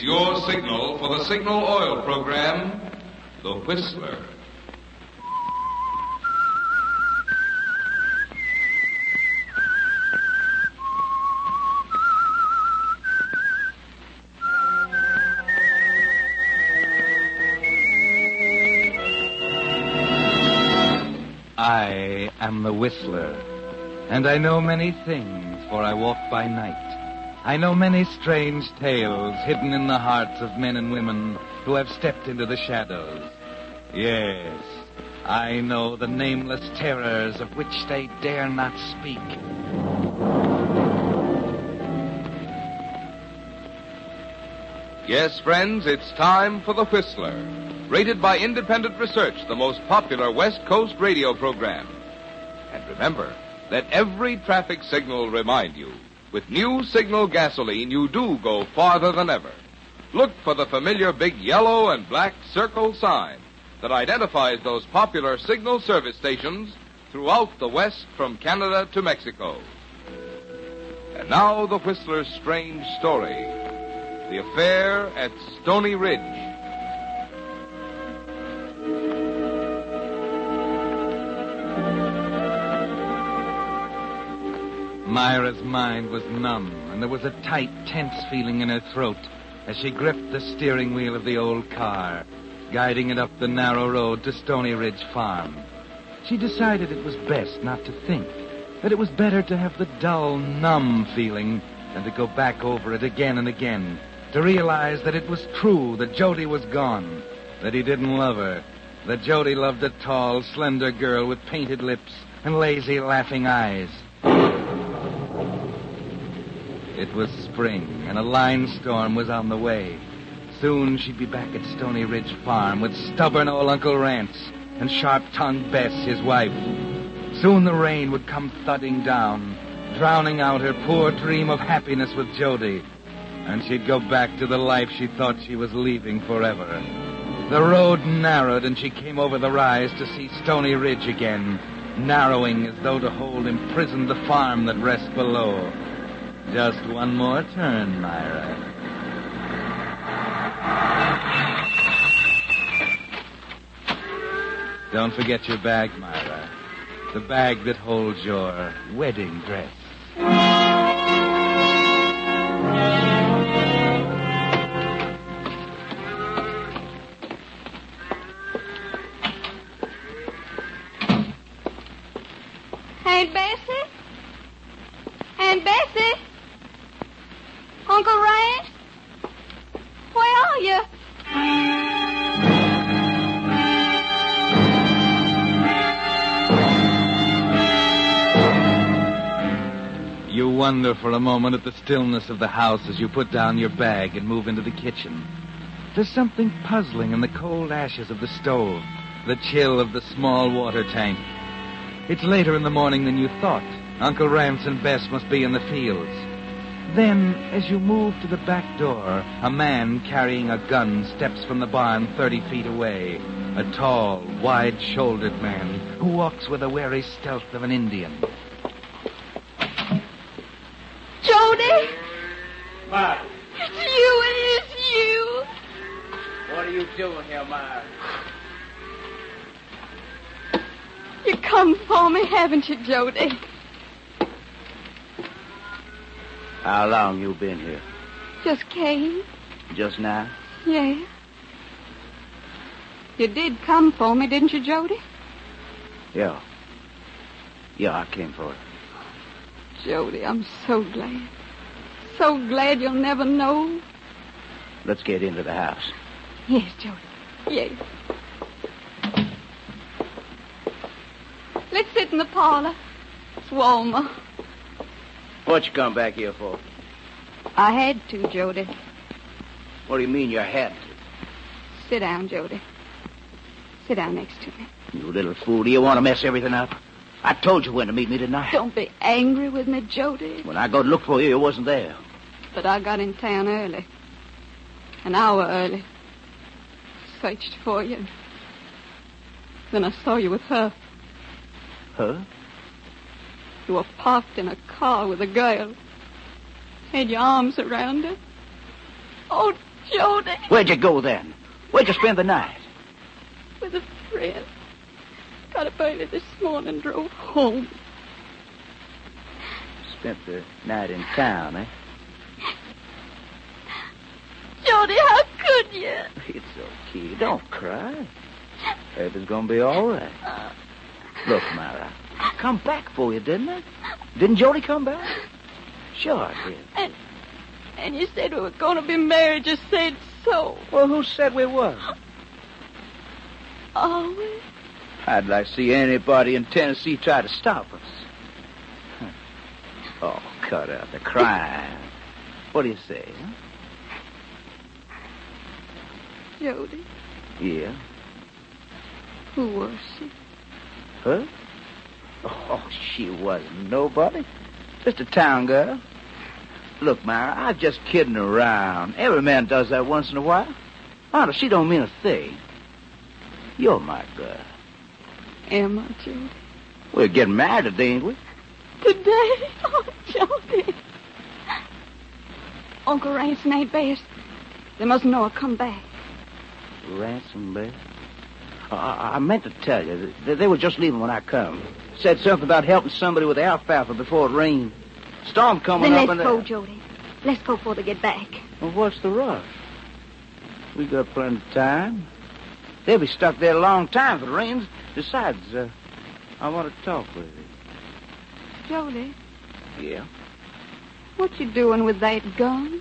is your signal for the Signal Oil program, The Whistler. I am the Whistler, and I know many things, for I walk by night. I know many strange tales hidden in the hearts of men and women who have stepped into the shadows. Yes, I know the nameless terrors of which they dare not speak. Yes, friends, it's time for The Whistler. Rated by independent research, the most popular West Coast radio program. And remember, let every traffic signal remind you, with new Signal gasoline, you do go farther than ever. Look for the familiar big yellow and black circle sign that identifies those popular Signal service stations throughout the West from Canada to Mexico. And now the Whistler's strange story, the affair at Stony Ridge. Myra's mind was numb, and there was a tight, tense feeling in her throat as she gripped the steering wheel of the old car, guiding it up the narrow road to Stony Ridge Farm. She decided it was best not to think, that it was better to have the dull, numb feeling than to go back over it again and again, to realize that it was true that Jody was gone, that he didn't love her, that Jody loved a tall, slender girl with painted lips and lazy, laughing eyes. It was spring, and a line storm was on the way. Soon she'd be back at Stony Ridge Farm with stubborn old Uncle Rance and sharp-tongued Bess, his wife. Soon the rain would come thudding down, drowning out her poor dream of happiness with Jody, and she'd go back to the life she thought she was leaving forever. The road narrowed, and she came over the rise to see Stony Ridge again, narrowing as though to hold imprisoned the farm that rests below. Just one more turn, Myra. Don't forget your bag, Myra. The bag that holds your wedding dress. Aunt Bessie? Aunt Bessie? Uncle Rance? Where are you? You wonder for a moment at the stillness of the house as you put down your bag and move into the kitchen. There's something puzzling in the cold ashes of the stove, the chill of the small water tank. It's later in the morning than you thought. Uncle Rance and Bess must be in the fields. Then, as you move to the back door, a man carrying a gun steps from the barn 30 feet away. A tall, wide-shouldered man who walks with the wary stealth of an Indian. Jody? Ma. It's you, it's you. What are you doing here, Ma? You come for me, haven't you, Jody? How long you been here? Just came. Just now? Yeah. You did come for me, didn't you, Jody? Yeah. Yeah, I came for it. Jody, I'm so glad. So glad you'll never know. Let's get into the house. Yes, Jody. Yes. Let's sit in the parlor. It's warmer. What you come back here for? I had to, Jody. What do you mean you had to? Sit down, Jody. Sit down next to me. You little fool, do you want to mess everything up? I told you when to meet me tonight. Don't be angry with me, Jody. When I go to look for you, you wasn't there. But I got in town early. An hour early. Searched for you. Then I saw you with her. Her? You were parked in a car with a girl. Had your arms around her. Oh, Jody. Where'd you go then? Where'd you spend the night? With a friend. Got up early this morning, drove home. Spent the night in town, eh? Jody, how could you? It's okay. Don't cry. Everything's gonna be all right. Look, Myra, I come back for you, didn't I? Didn't Jody come back? Sure I did. And you said we were going to be married. You said so. Well, who said we were? Always. I'd like to see anybody in Tennessee try to stop us. Oh, cut out the crying. What do you say, huh? Jody, Yeah? who was she? Huh? Oh, she wasn't nobody. Just a town girl. Look, Myra, I'm just kidding around. Every man does that once in a while. Honest, she don't mean a thing. You're my girl. Am I, Jody? We're getting married today, ain't we? Today? Oh, Jody. Uncle Ransom ain't best. They must know I'll come back. Ransom, babe? I meant to tell you. They were just leaving when I come. Said something about helping somebody with the alfalfa before it rained. Storm coming Then up let's go, Jody. Let's go before they get back. Well, what's the rush? We got plenty of time. They'll be stuck there a long time if it rains. Besides, I want to talk with you. Jody, Yeah? what you doing with that gun?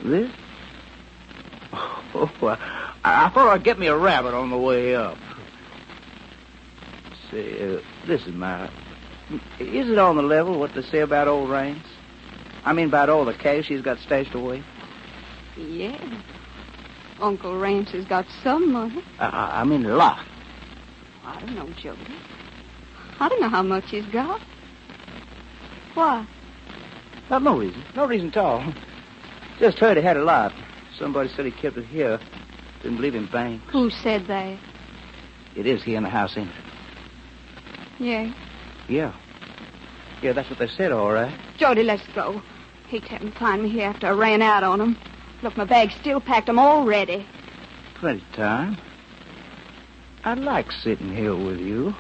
This? Oh, I thought I'd get me a rabbit on the way up. Say, listen, Myra. Is it on the level what they say about old Rains? I mean about all the cash he's got stashed away? Yeah. Uncle Rance has got some money. I mean a lot. I don't know, Jody. I don't know how much he's got. Why? No reason. No reason at all. Just heard he had a lot. Somebody said he kept it here. Didn't believe in banks. Who said that? It is here in the house, ain't it? Yeah. Yeah. Yeah, that's what they said, all right. Jody, let's go. Hate to have him find me here after I ran out on him. Look, my bag's still packed. I'm all ready. Plenty of time. I like sitting here with you.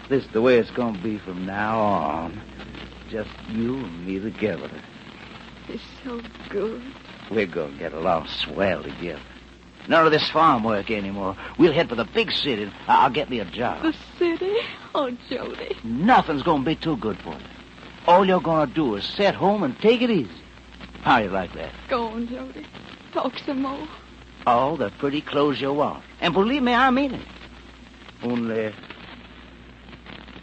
This is the way it's going to be from now on. Just you and me together. It's so good. We're going to get along swell together. None of this farm work anymore. We'll head for the big city. I'll get me a job. The city? Oh, Jody. Nothing's going to be too good for you. All you're going to do is sit home and take it easy. How you like that? Go on, Jody. Talk some more. All the pretty clothes you want. And believe me, I mean it. Only,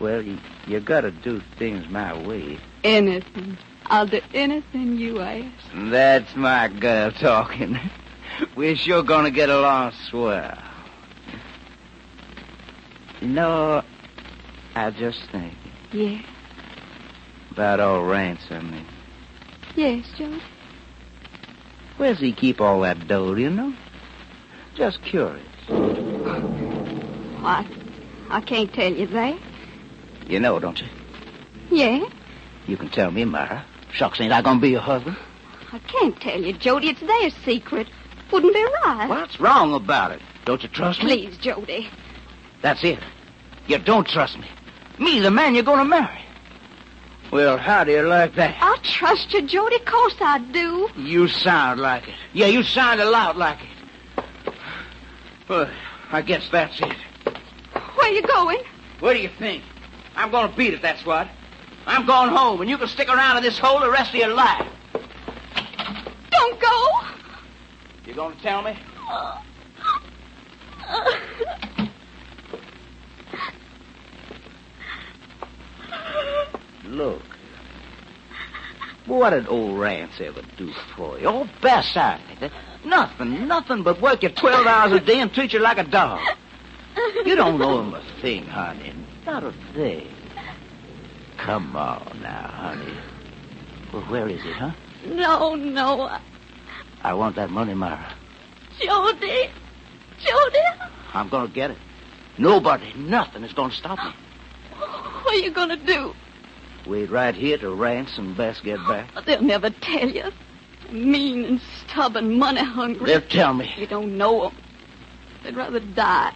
well, you got to do things my way. Anything. I'll do anything you ask. That's my girl talking. We're sure going to get along swell. No, I just think. Yeah. About old Ransom. Yes, Jody. Where's he keep all that dough, do you know? Just curious. I can't tell you that. You know, don't you? Yeah. You can tell me, Myra. Shucks, ain't I gonna be your husband? I can't tell you, Jody. It's their secret. Wouldn't be right. What's wrong about it? Don't you trust me? Please, Jody. That's it. You don't trust me. Me, the man you're gonna marry. Well, how do you like that? I trust you, Jody. Of course I do. You sound like it. Yeah, you sound a lot like it. Well, I guess that's it. Where you going? What do you think? I'm gonna beat it, that's what. I'm going home, and you can stick around in this hole the rest of your life. Don't go. You gonna tell me? Look. What did old Rance ever do for you? Oh, besides, nothing but work you 12 hours a day and treat you like a dog. You don't owe him a thing, honey. Not a thing. Come on now, honey. Well, where is it, huh? No. I want that money, Myra. Jody. I'm gonna get it. Nobody, nothing is gonna stop me. What are you gonna do? Wait right here till Rance and Bess get back. They'll never tell you. Mean and stubborn, money-hungry. They'll tell me. You don't know them. They'd rather die.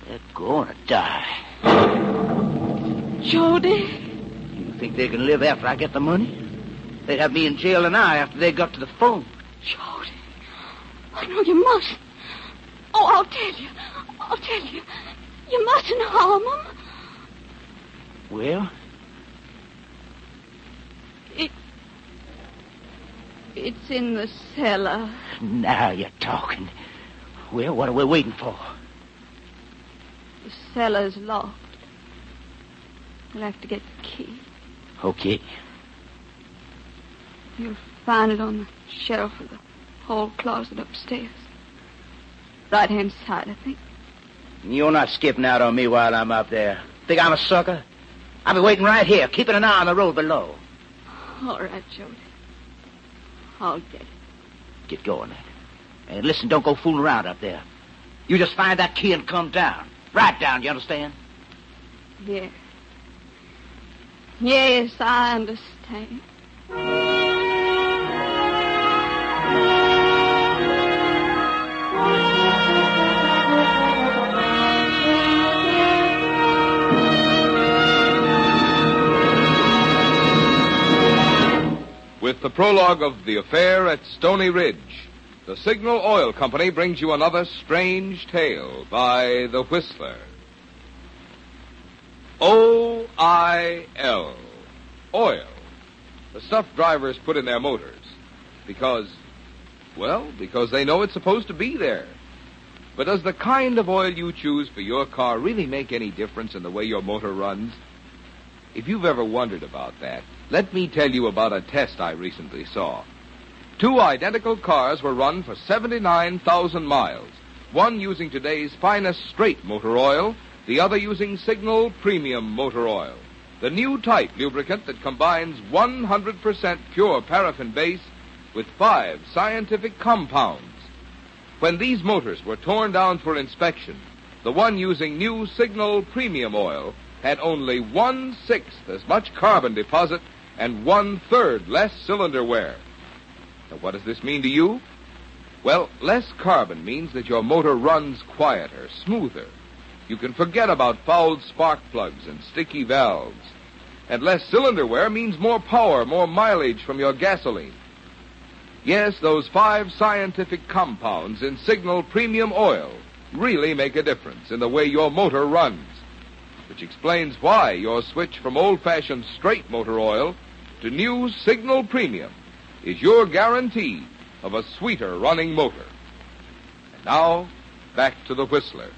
They're going to die. Jody? You think they can live after I get the money? They'd have me in jail an hour after they got to the phone. Jody. Oh, no, you mustn't. Oh, I'll tell you. I'll tell you. You mustn't harm them. Well? It's in the cellar. Now you're talking. Well, what are we waiting for? The cellar's locked. We'll have to get the key. Okay. You'll find it on the shelf of the hall closet upstairs. Right-hand side, I think. You're not skipping out on me while I'm up there. Think I'm a sucker? I'll be waiting right here, keeping an eye on the road below. All right, Jody. I'll get it. Get going, then. And listen, don't go fooling around up there. You just find that key and come down. Right down, you understand? Yeah. Yes, I understand. With the prologue of The Affair at Stony Ridge, the Signal Oil Company brings you another strange tale by The Whistler. O-I-L. Oil. The stuff drivers put in their motors. Because they know it's supposed to be there. But does the kind of oil you choose for your car really make any difference in the way your motor runs? If you've ever wondered about that, let me tell you about a test I recently saw. 2 identical cars were run for 79,000 miles, one using today's finest straight motor oil, the other using Signal Premium Motor Oil, the new type lubricant that combines 100% pure paraffin base with 5 scientific compounds. When these motors were torn down for inspection, the one using new Signal Premium Oil had only 1/6 as much carbon deposit and 1/3 less cylinder wear. Now, what does this mean to you? Well, less carbon means that your motor runs quieter, smoother. You can forget about fouled spark plugs and sticky valves. And less cylinder wear means more power, more mileage from your gasoline. Yes, those 5 scientific compounds in Signal Premium Oil really make a difference in the way your motor runs, which explains why your switch from old-fashioned straight motor oil to new Signal Premium is your guarantee of a sweeter running motor. And now, back to the Whistler.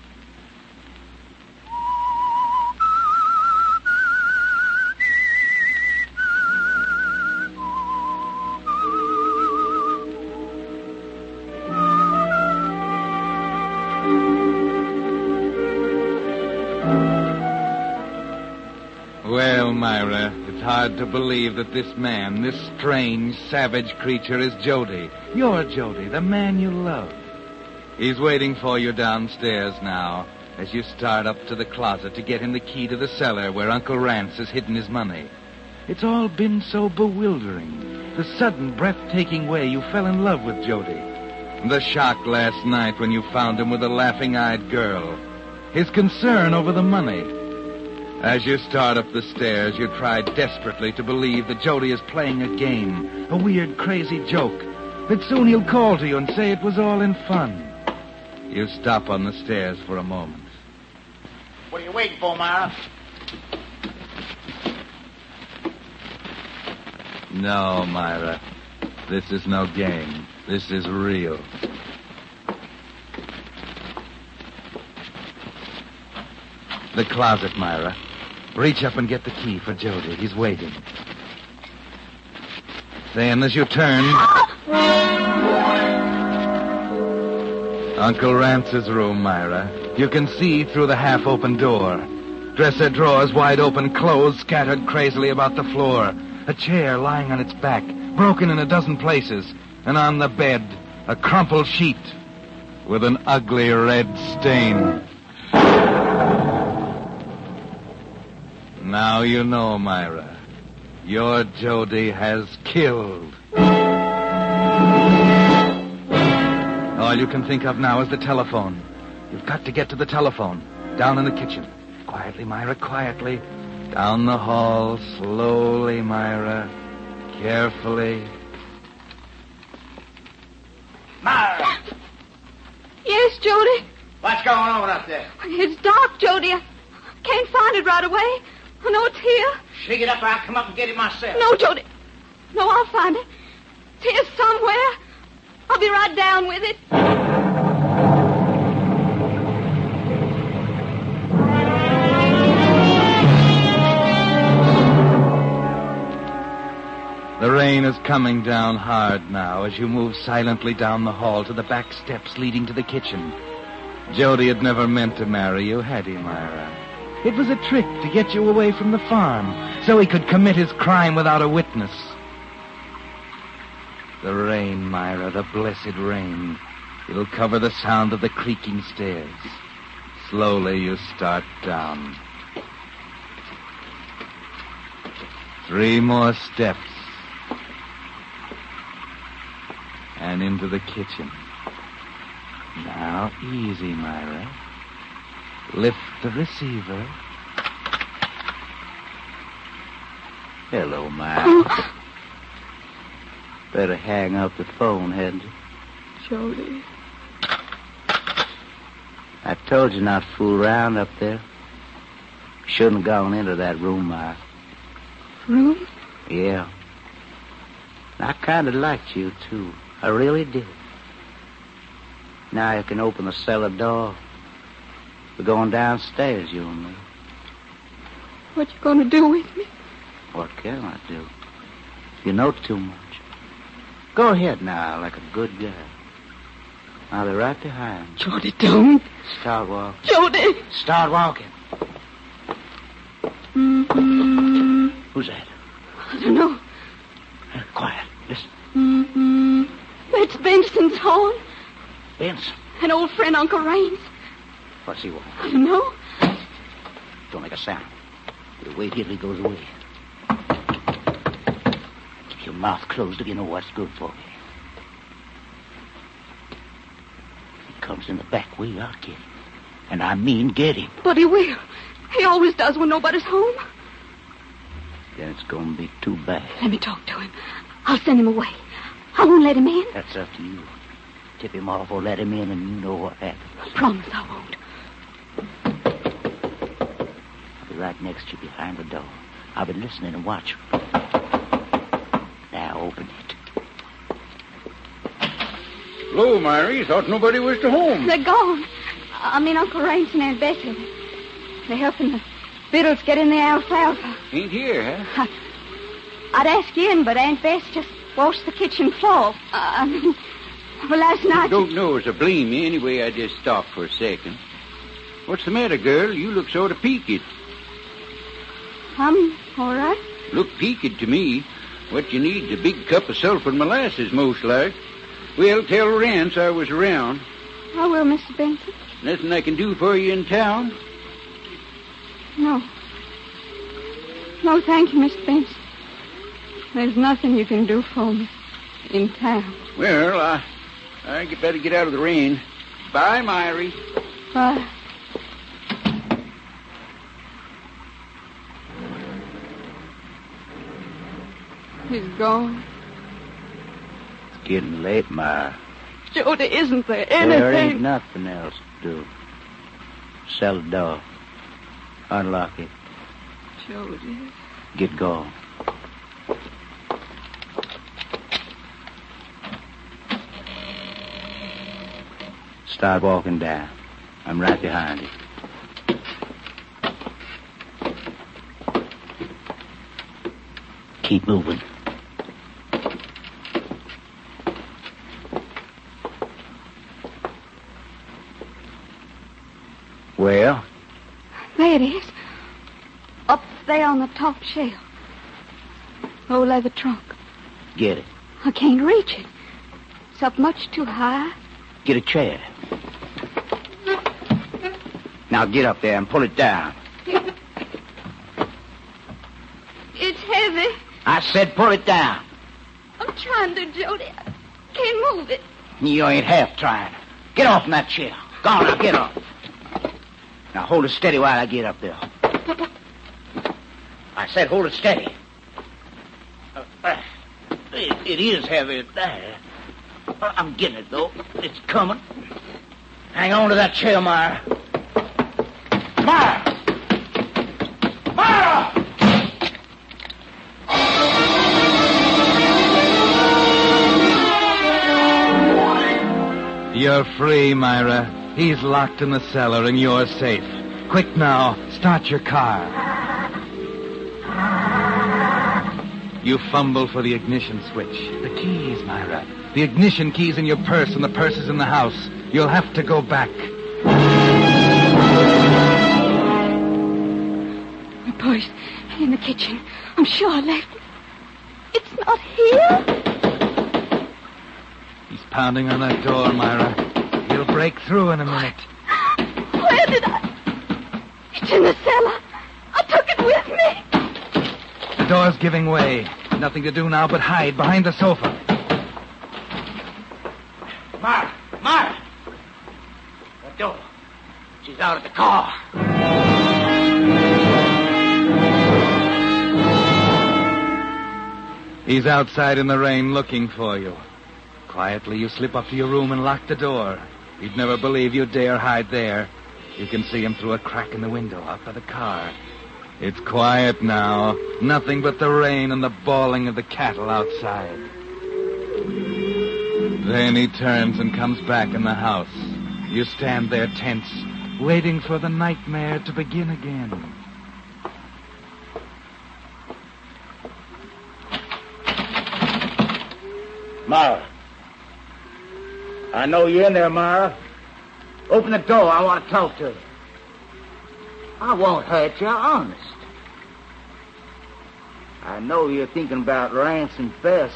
Well, Myra, it's hard to believe that this man, this strange, savage creature is Jody. You're Jody, the man you love. He's waiting for you downstairs now as you start up to the closet to get him the key to the cellar where Uncle Rance has hidden his money. It's all been so bewildering. The sudden, breathtaking way you fell in love with Jody. The shock last night when you found him with a laughing-eyed girl. His concern over the money. As you start up the stairs, you try desperately to believe that Jody is playing a game, a weird, crazy joke, that soon he'll call to you and say it was all in fun. You stop on the stairs for a moment. What are you waiting for, Myra? No, Myra. This is no game. This is real. The closet, Myra. Reach up and get the key for Jody. He's waiting. Then, as you turn... Uncle Rance's room, Myra. You can see through the half-open door. Dresser drawers wide open, clothes scattered crazily about the floor. A chair lying on its back, broken in a dozen places. And on the bed, a crumpled sheet with an ugly red stain. Now you know, Myra. Your Jody has killed. All you can think of now is the telephone. You've got to get to the telephone. Down in the kitchen. Quietly, Myra, quietly. Down the hall, slowly, Myra. Carefully. Myra! Yes, Jody? What's going on up there? It's dark, Jody. I can't find it right away. I know it's here. Shake it up, I'll come up and get it myself. No, Jody. No, I'll find it. It's here somewhere. I'll be right down with it. The rain is coming down hard now as you move silently down the hall to the back steps leading to the kitchen. Jody had never meant to marry you, had he, Myra? It was a trick to get you away from the farm so he could commit his crime without a witness. The rain, Myra, the blessed rain. It'll cover the sound of the creaking stairs. Slowly you start down. 3 more steps. And into the kitchen. Now, easy, Myra. Lift the receiver. Hello, Myra. Better hang up the phone, hadn't you? Jody. I told you not to fool around up there. Shouldn't have gone into that room, Myra. Room? Yeah. I kind of liked you, too. I really did. Now you can open the cellar door. We're going downstairs, you and me. What you gonna do with me? What can I do? You know too much. Go ahead now, like a good girl. Now they're right behind you. Jody, don't. Start walking. Jody! Start walking. Mm-hmm. Who's that? I don't know. Quiet. Listen. Mm-hmm. It's Benson's horn. Benson. An old friend, Uncle Raines. What's he want? I don't know. Don't make a sound. You wait here till he goes away. Keep your mouth closed if you know what's good for you. If he comes in the back way, I'll get him. And I mean get him. But he will. He always does when nobody's home. Then it's going to be too bad. Let me talk to him. I'll send him away. I won't let him in. That's up to you. Tip him off or let him in and you know what happens. I promise I won't. I'll be right next to you behind the door. I'll be listening and watching. Now open it. Hello, Myra. Thought nobody was to home. They're gone. I mean Uncle Raines and Aunt Bessie. They're helping the Biddles get in the alfalfa. Ain't here, huh? I'd ask you in, but Aunt Bess just washed the kitchen floor. Well, last night... Don't know as I blame you. Anyway, I just stopped for a second. What's the matter, girl? You look sort of peaked. I'm all right. Look peaked to me. What you need's a big cup of sulphur and molasses, most like. Well, tell Rance I was around. I will, Mr. Benson. Nothing I can do for you in town? No. No, thank you, Mr. Benson. There's nothing you can do for me in town. Well, I better get out of the rain. Bye, Myrie. Bye. He's gone. It's getting late, Myra. Jody, isn't there anything? There ain't nothing else to do. Sell the door. Unlock it. Jody. Get going. Start walking down. I'm right behind you. Keep moving. Well? There it is. Up there on the top shelf. Old leather trunk. Get it. I can't reach it. It's up much too high. Get a chair. Now get up there and pull it down. It's heavy. I said pull it down. I'm trying to, Jody. I can't move it. You ain't half trying. Get off from that chair. Go on now, get off. Now hold it steady while I get up there. I said hold it steady. It is heavy. I'm getting it, though. It's coming. Hang on to that chair, Myra. Myra! Myra! You're free, Myra. He's locked in the cellar and you're safe. Quick now, start your car. You fumble for the ignition switch. The keys, Myra. The ignition key's in your purse and the purse is in the house. You'll have to go back. My purse in the kitchen. I'm sure I left it. It's not here. He's pounding on that door, Myra. He'll break through in a minute. Where did I... It's in the cellar. I took it with me. The door's giving way. Nothing to do now but hide behind the sofa. Myra! Myra! That door. She's out at the car. He's outside in the rain looking for you. Quietly, you slip up to your room and lock the door. He'd never believe you dare hide there. You can see him through a crack in the window out by the car. It's quiet now. Nothing but the rain and the bawling of the cattle outside. Then he turns and comes back in the house. You stand there tense, waiting for the nightmare to begin again. Myra. I know you're in there, Myra. Open the door. I want to talk to you. I won't hurt you, honest. I know you're thinking about Rance and Fess,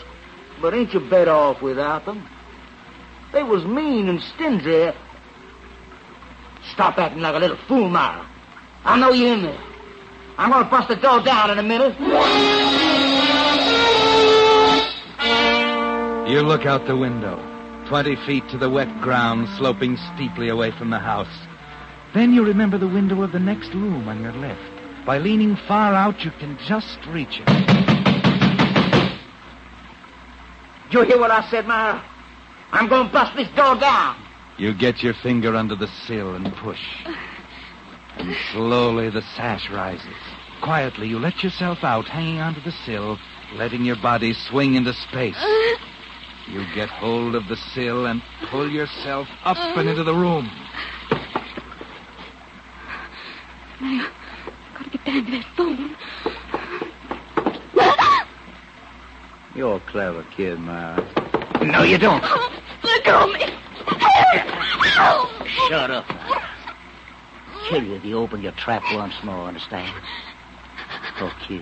but ain't you better off without them? They was mean and stingy. Stop acting like a little fool, Myra. I know you're in there. I'm going to bust the door down in a minute. You look out the window, 20 feet to the wet ground, sloping steeply away from the house. Then you remember the window of the next room on your left. By leaning far out, you can just reach it. Did you hear what I said, Myra? I'm going to bust this door down. You get your finger under the sill and push. And slowly the sash rises. Quietly, you let yourself out, hanging onto the sill, letting your body swing into space. You get hold of the sill and pull yourself up and into the room. Now, I've got to get down to that phone. You're a clever kid, Myra. No, you don't. Oh, let go of me. Shut up, Myra. Kill you if you open your trap once more, understand? Okay.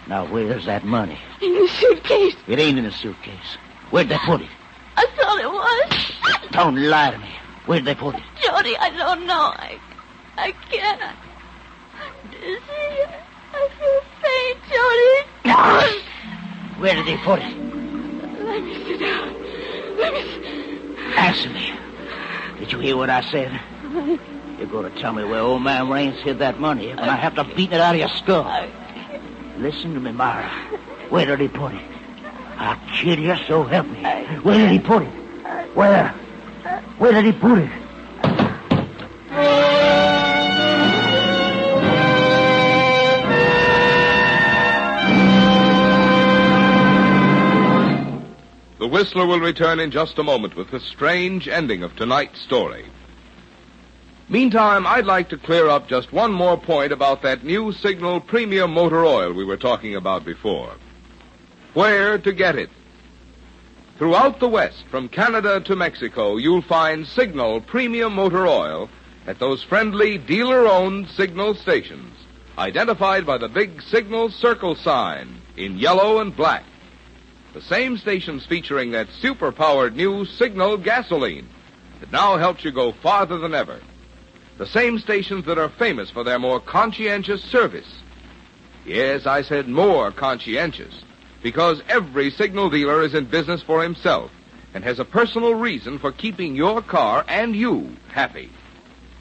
Now, where's that money? In the suitcase. It ain't in the suitcase. Where'd they put it? I thought it was. Don't lie to me. Where'd they put it? Jody, I don't know. I can't. I'm dizzy. I feel faint, Jody. Where did they put it? Let me sit down. Let me... Answer me. Did you hear what I said? You're going to tell me where old man Raines hid that money, and I have to beat it out of your skull. Listen to me, Myra. Where did he put it? I'll kill you, so help me. Where did he put it? Where? Where did he put it? The Whistler will return in just a moment with the strange ending of tonight's story. Meantime, I'd like to clear up just one more point about that new Signal Premium Motor Oil we were talking about before. Where to get it? Throughout the West, from Canada to Mexico, you'll find Signal Premium Motor Oil at those friendly dealer-owned Signal stations, identified by the big Signal Circle sign in yellow and black. The same stations featuring that super-powered new Signal gasoline that now helps you go farther than ever. The same stations that are famous for their more conscientious service. Yes, I said more conscientious, because every Signal dealer is in business for himself, and has a personal reason for keeping your car and you happy.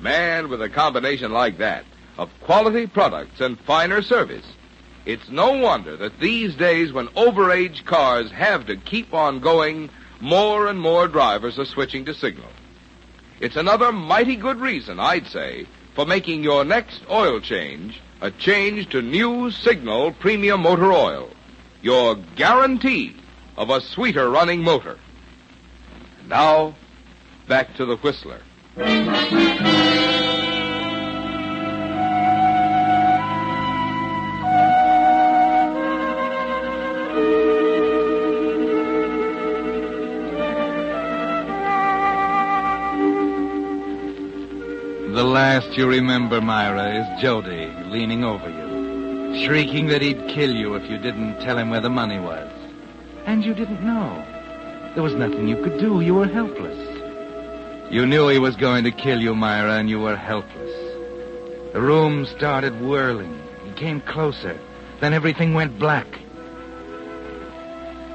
Man, with a combination like that of quality products and finer service, it's no wonder that these days when overage cars have to keep on going, more and more drivers are switching to Signal. It's another mighty good reason, I'd say, for making your next oil change a change to new Signal Premium Motor Oil, your guarantee of a sweeter running motor. And now, back to the Whistler. The last you remember, Myra, is Jody leaning over you, shrieking that he'd kill you if you didn't tell him where the money was. And you didn't know. There was nothing you could do. You were helpless. You knew he was going to kill you, Myra, and you were helpless. The room started whirling. He came closer. Then everything went black.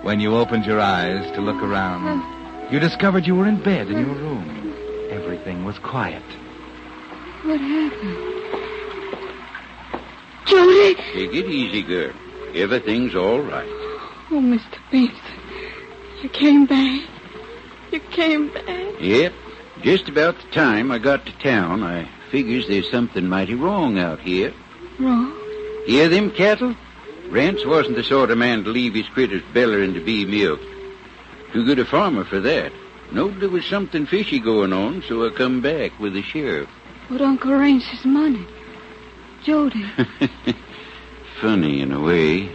When you opened your eyes to look around, you discovered you were in bed in your room. Everything was quiet. What happened? Jody! Take it easy, girl. Everything's all right. Oh, Mr. Benson. You came back. You came back. Yep. Just about the time I got to town, I figures there's something mighty wrong out here. Wrong? Hear them cattle? Rance wasn't the sort of man to leave his critters bellering to be milked. Too good a farmer for that. Knowed there was something fishy going on, so I come back with the sheriff. But Uncle Rance's money. Jody. Funny in a way.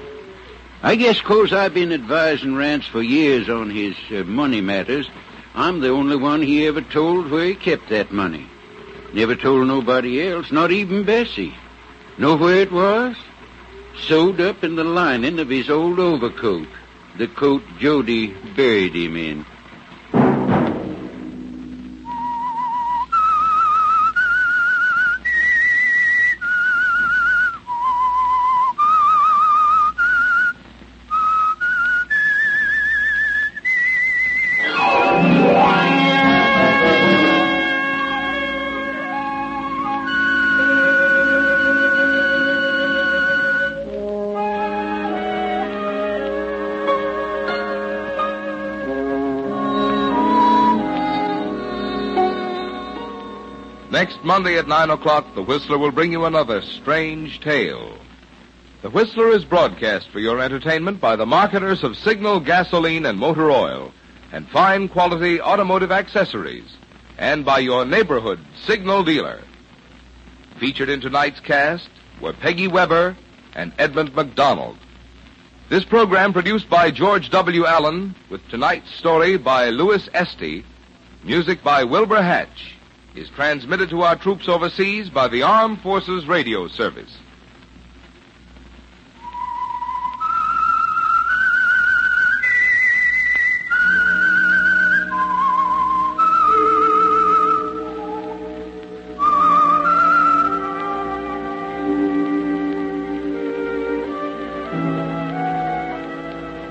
I guess 'cause I've been advising Rance for years on his money matters, I'm the only one he ever told where he kept that money. Never told nobody else, not even Bessie. Know where it was? Sewed up in the lining of his old overcoat. The coat Jody buried him in. Next Monday at 9 o'clock, the Whistler will bring you another strange tale. The Whistler is broadcast for your entertainment by the marketers of Signal gasoline and motor oil and fine quality automotive accessories, and by your neighborhood Signal dealer. Featured in tonight's cast were Peggy Weber and Edmund McDonald. This program, produced by George W. Allen, with tonight's story by Louis Esty, music by Wilbur Hatch, is transmitted to our troops overseas by the Armed Forces Radio Service.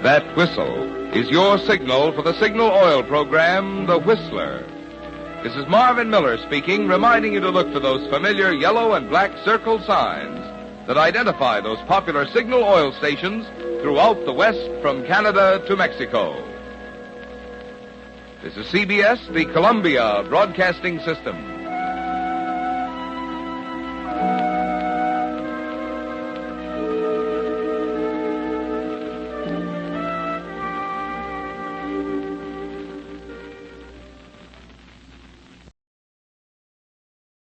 That whistle is your signal for the Signal Oil program, The Whistler. This is Marvin Miller speaking, reminding you to look for those familiar yellow and black circle signs that identify those popular Signal oil stations throughout the West from Canada to Mexico. This is CBS, the Columbia Broadcasting System.